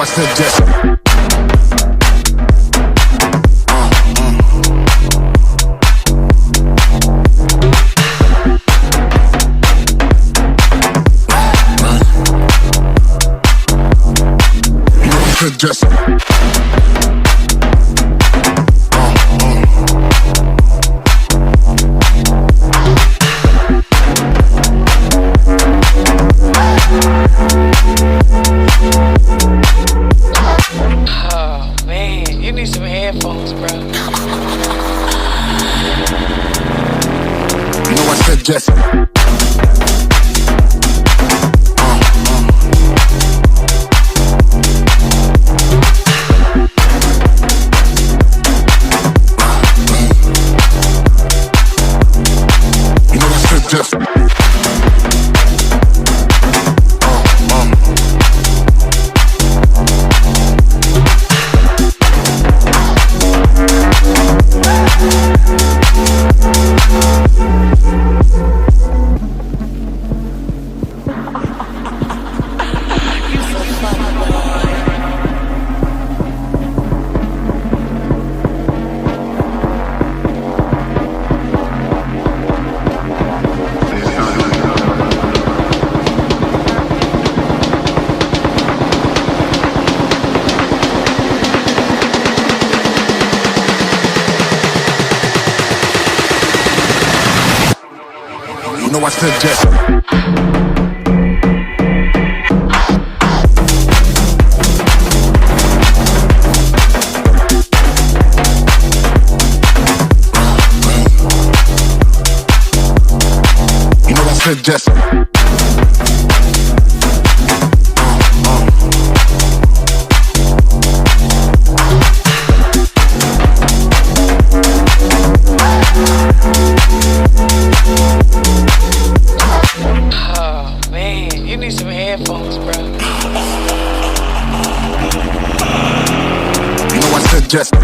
I suggest. Just Oh man, you need some headphones, bro. you know I suggest. Just you know I suggest. You know I suggest. Oh man, you need some headphones, bro. You know I suggest.